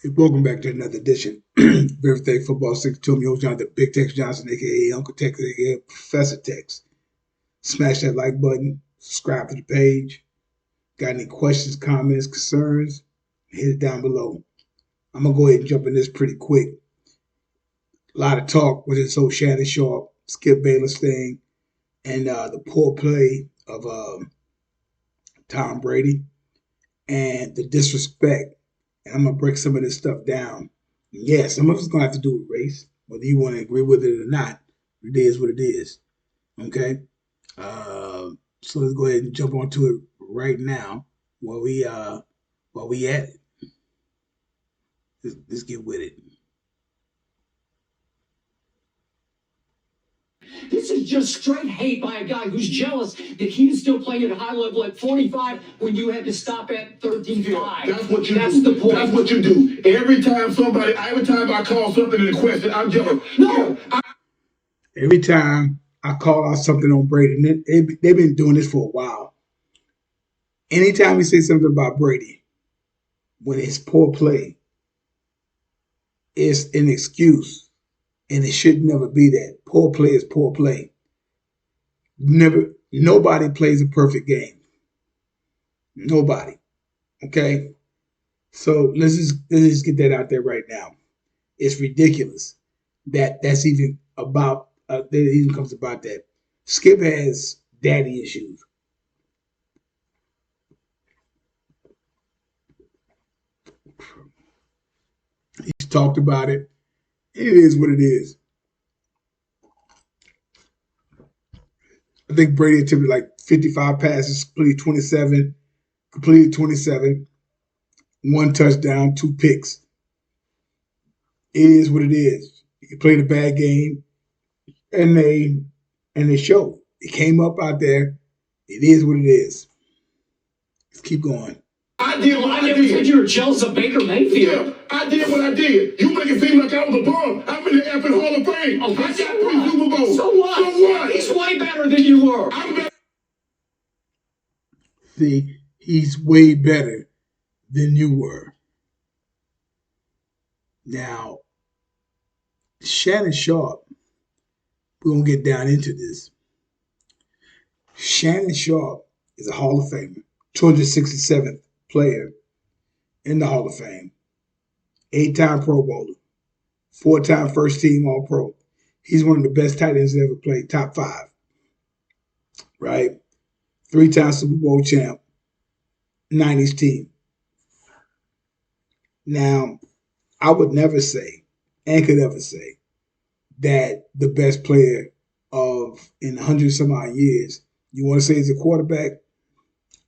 Welcome back to another edition of Everything Football 62. I'm your host, Jonathan Big Tex Johnson, aka Uncle Tex, aka Professor Tex. Smash that like button, subscribe to the page. Got any questions, comments, concerns? Hit it down below. I'm gonna go ahead and jump in this pretty quick. A lot of talk with this whole Shannon Sharpe, Skip Bayless thing, and the poor play of Tom Brady and the disrespect. And I'm gonna break some of this stuff down. Yeah, some of it's gonna have to do with race, whether you want to agree with it or not. It is what it is. Okay. So let's go ahead and jump onto it right now. While we at it, let's get with it. This is just straight hate by a guy who's jealous that he's still playing at a high level at 45 when you had to stop at 35. That's what you That's do. the point. That's what you do. Every time I call something into question, I'm jealous. No. Every time I call out something on Brady, and they've been doing this for a while. Anytime we say something about Brady, when it's poor play, it's an excuse, and it should never be that. Poor play is poor play. Nobody plays a perfect game. Nobody. Okay? So let's just get that out there right now. It's ridiculous that's even about that even comes about that. Skip has daddy issues. He's talked about it. It is what it is. I think Brady attempted like 55 passes, completed 27, one touchdown, two picks. It is what it is. He played a bad game, and they showed. It came up out there. It is what it is. Let's keep going. I did what I never did. said you were jealous of Baker Mayfield. Yeah, I did what I did. You make it seem like I was a bum. I'm in the effing Hall of Fame. Oh, I got 3 Super Bowls. So what? So what? He's way better than you were. I'm better. See, he's way better than you were. Now, Shannon Sharpe, we're going to get down into this. Shannon Sharpe is a Hall of Famer, 267th player in the Hall of Fame, 8-time Pro Bowler, 4-time first team All Pro. He's one of the best tight ends that ever played, top 5, right? 3-time Super Bowl champ, 90s team. Now, I would never say, and could ever say, that the best player of in 100 some odd years, you want to say he's a quarterback?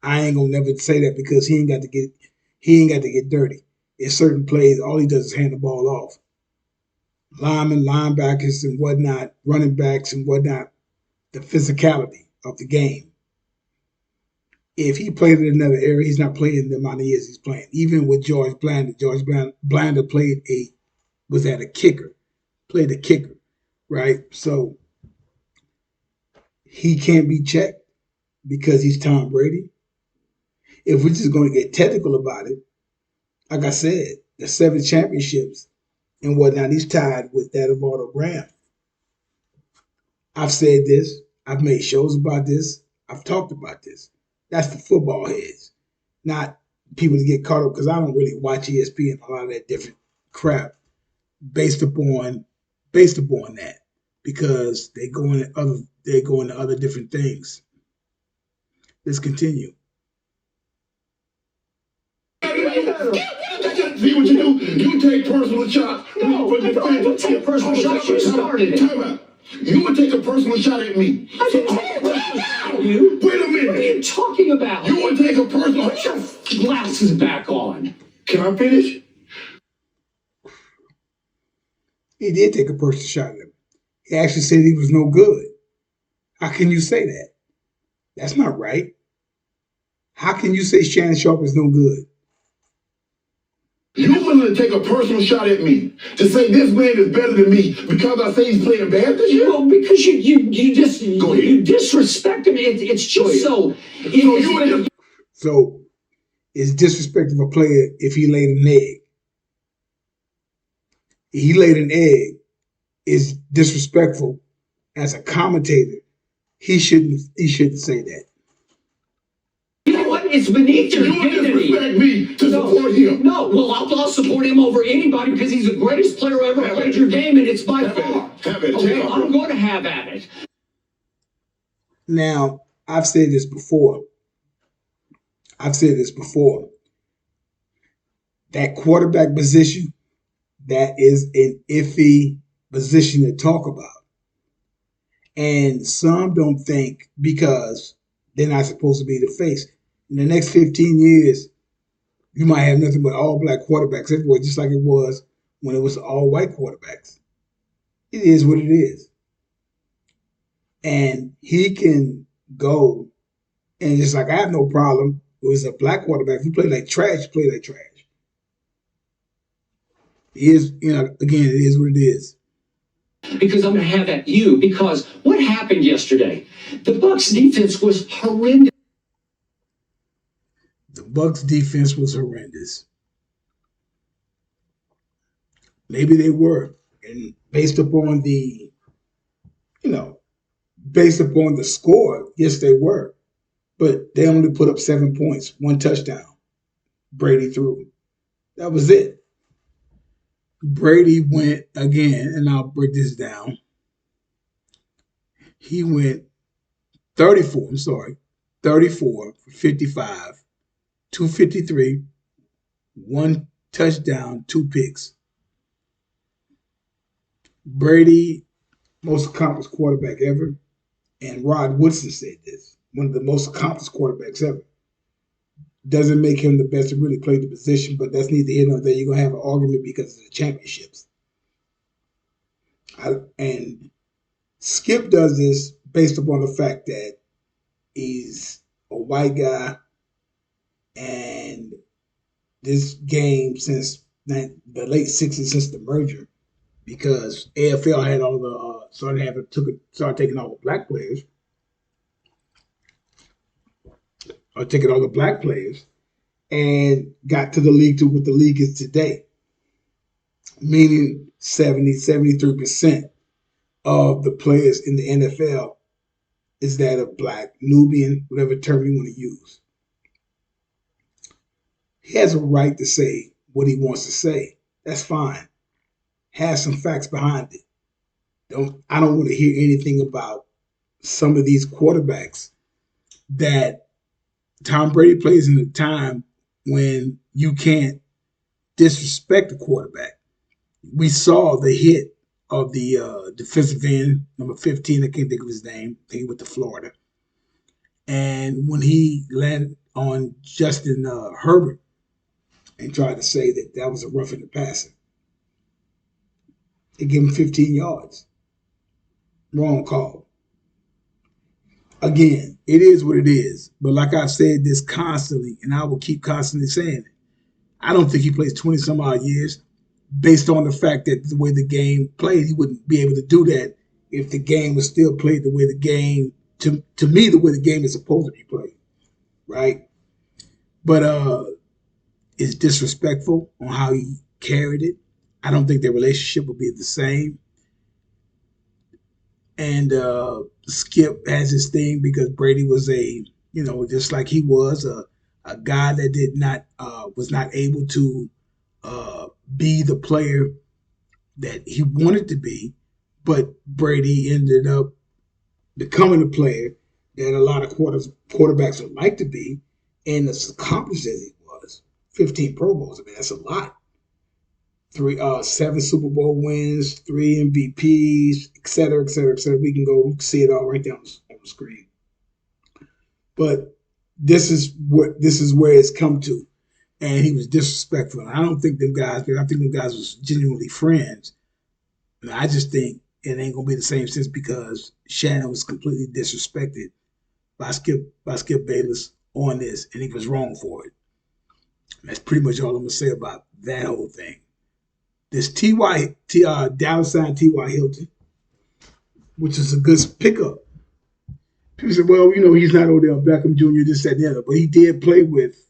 I ain't gonna never say that because he ain't got to get dirty. In certain plays, all he does is hand the ball off. Linemen, linebackers, and whatnot, running backs and whatnot, the physicality of the game. If he played in another area, he's not playing the amount of years he's playing. Even with George Blanda, Blanda was at a kicker, played a kicker, right? So he can't be checked because he's Tom Brady. If we're just going to get technical about it, like I said, the 7 championships and whatnot, he's tied with that of Otto Graham. I've said this. I've made shows about this. I've talked about this. That's for football heads, not people to get caught up because I don't really watch ESPN and a lot of that different crap based upon that because they go into other different things. Let's continue. See what you do? You take personal shots. No, I don't take personal shots. You started it. Time out. You would take a personal shot at me. I didn't take a at you. Wait a minute. What are you talking about? You would take a personal Put your glasses back on. Can I finish? He did take a personal shot at him. He actually said he was no good. How can you say that? That's not right. How can you say Shannon Sharpe is no good? You're willing to take a personal shot at me to say this man is better than me because I say he's playing bad this year? Well, because you just Go ahead. you disrespect him. It's just so. So it's disrespect of a player if he laid an egg. He laid an egg is disrespectful as a commentator. He shouldn't say that. You know what? It's beneath your You dignity. disrespect me to support him. No, well, I'll support him over anybody because he's the greatest player who ever played your game, and it's by far. Okay, I'm going to have at it. Now, I've said this before. I've said this before. That quarterback position, that is an iffy position to talk about. And some don't think because they're not supposed to be the face. In the next 15 years, you might have nothing but all black quarterbacks everywhere, just like it was when it was all white quarterbacks. It is what it is. And he can go and just like I have no problem. It was a black quarterback. If you play like trash, play like trash. It is, again, it is what it is. Because I'm going to have at you. Because what happened yesterday? The Bucs defense was horrendous. The Bucs defense was horrendous. Maybe they were, and based upon based upon the score, yes, they were. But they only put up 7 points, 1 touchdown. Brady threw. That was it. Brady went again, and I'll break this down. He went 34 for 55, 253, 1 touchdown, 2 picks. Brady, most accomplished quarterback ever. And Rod Woodson said this, one of the most accomplished quarterbacks ever. Doesn't make him the best to really play the position, but that's neither here nor there. You're going to have an argument because of the championships. And Skip does this based upon the fact that he's a white guy, and this game since the late 60s, since the merger, because AFL had all the started taking all the black players, or taking all the black players, and got to the league to what the league is today, meaning 73% of the players in the NFL is that of black, Nubian, whatever term you want to use. He has a right to say what he wants to say. That's fine. Has some facts behind it. I don't want to hear anything about some of these quarterbacks that Tom Brady plays in a time when you can't disrespect the quarterback. We saw the hit of the defensive end, number 15, I can't think of his name. I think he went to Florida. And when he landed on Justin Herbert and tried to say that was a roughing the passer, they gave him 15 yards. Wrong call. Again, it is what it is. But like I've said this constantly, and I will keep constantly saying it, I don't think he plays 20 some odd years based on the fact that the way the game played, he wouldn't be able to do that if the game was still played the way the game, to me, the way the game is supposed to be played, right? But it's disrespectful on how he carried it. I don't think their relationship will be the same. And Skip has his thing because Brady was just like he was a guy that did not was not able to be the player that he wanted to be, but Brady ended up becoming a player that a lot of quarterbacks would like to be, and as accomplished as he was, 15 Pro Bowls. I mean, that's a lot. 7 Super Bowl wins, 3 MVPs, et cetera, et cetera, et cetera. We can go see it all right there on the screen. But this is where it's come to. And he was disrespectful. And I don't think them guys, I think them guys was genuinely friends. And I just think it ain't gonna be the same sense because Shannon was completely disrespected by Skip Bayless on this, and he was wrong for it. And that's pretty much all I'm gonna say about that whole thing. This Dallas signed T.Y. Hilton, which is a good pickup. People say, well, he's not Odell Beckham Jr., this, that, and the other, but he did play with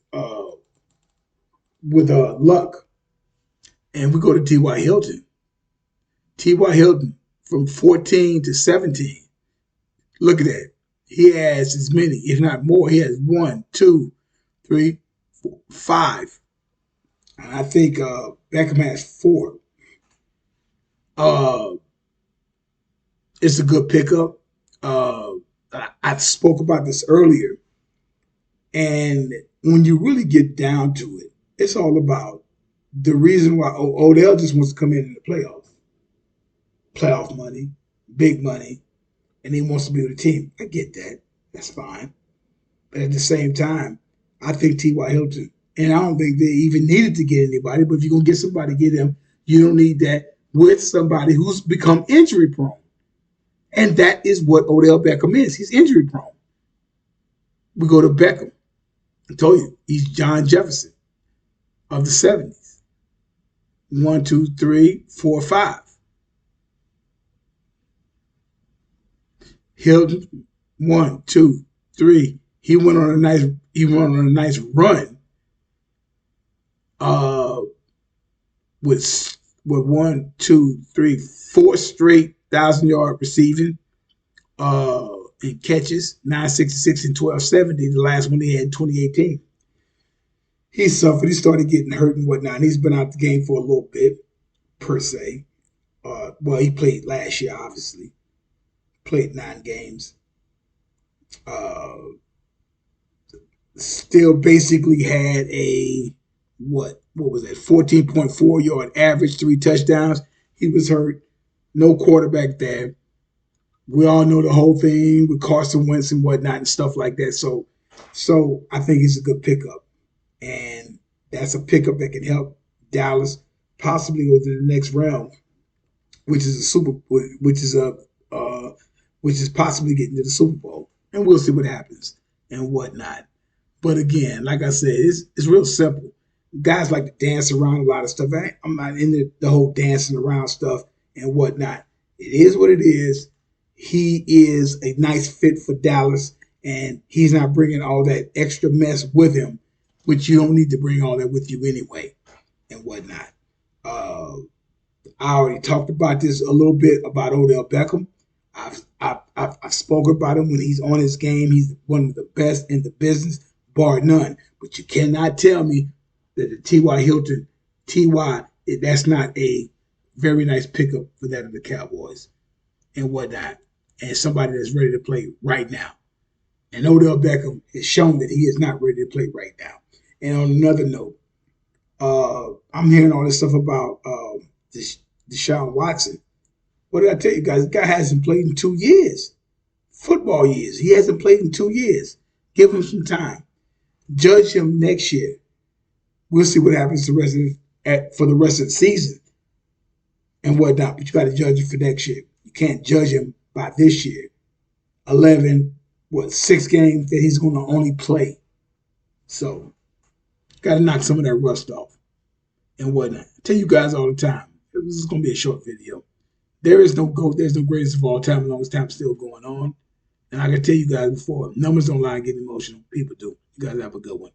Luck. And we go to T.Y. Hilton. T.Y. Hilton from 14 to 17. Look at that. He has as many, if not more. He has 1, 2, 3, 4, 5. And I think Beckham has 4. Uh, it's a good pickup. I spoke about this earlier. And when you really get down to it, it's all about the reason why Odell just wants to come in the playoffs. Playoff money, big money, and he wants to be with the team. I get that. That's fine. But at the same time, I think T.Y. Hilton, and I don't think they even needed to get anybody, but if you're going to get somebody, get him. You don't need that with somebody who's become injury prone. And that is what Odell Beckham is. He's injury prone. We go to Beckham. I told you, he's John Jefferson of the 70s. 1, 2, 3, 4, 5. Hilton, 1, 2, 3. He went on a nice run. With 1, 2, 3, 4 straight 1,000-yard receiving and catches, 966 and 1270. The last one he had in 2018. He suffered. He started getting hurt and whatnot. He's been out the game for a little bit, per se. Well, he played last year, obviously. Played 9 games. Still basically had a, what was that, 14.4 yard average, 3 touchdowns. He was hurt. No quarterback there. We all know the whole thing with Carson Wentz and whatnot and stuff like that. So I think he's a good pickup. And that's a pickup that can help Dallas possibly go to the next round, which is possibly getting to the Super Bowl. And we'll see what happens and whatnot. But again, like I said, it's real simple. Guys like to dance around a lot of stuff. I'm not into the whole dancing around stuff and whatnot. It is what it is. He is a nice fit for Dallas, and he's not bringing all that extra mess with him, which you don't need to bring all that with you anyway and whatnot. I already talked about this a little bit about Odell Beckham. I've spoken about him when he's on his game. He's one of the best in the business, bar none. But you cannot tell me that the T.Y. Hilton, that's not a very nice pickup for that of the Cowboys and whatnot. And somebody that's ready to play right now. And Odell Beckham has shown that he is not ready to play right now. And on another note, I'm hearing all this stuff about Deshaun Watson. What did I tell you guys? The guy hasn't played in 2 years. Football years. He hasn't played in 2 years. Give him some time. Judge him next year. We'll see what happens for the rest of the season and whatnot. But you got to judge him for next year. You can't judge him by this year. 6 games that he's going to only play. So, got to knock some of that rust off and whatnot. I tell you guys all the time, this is going to be a short video. There's no greatest of all time as long as time's still going on. And I can tell you guys before, numbers don't lie and get emotional. People do. You guys have a good one.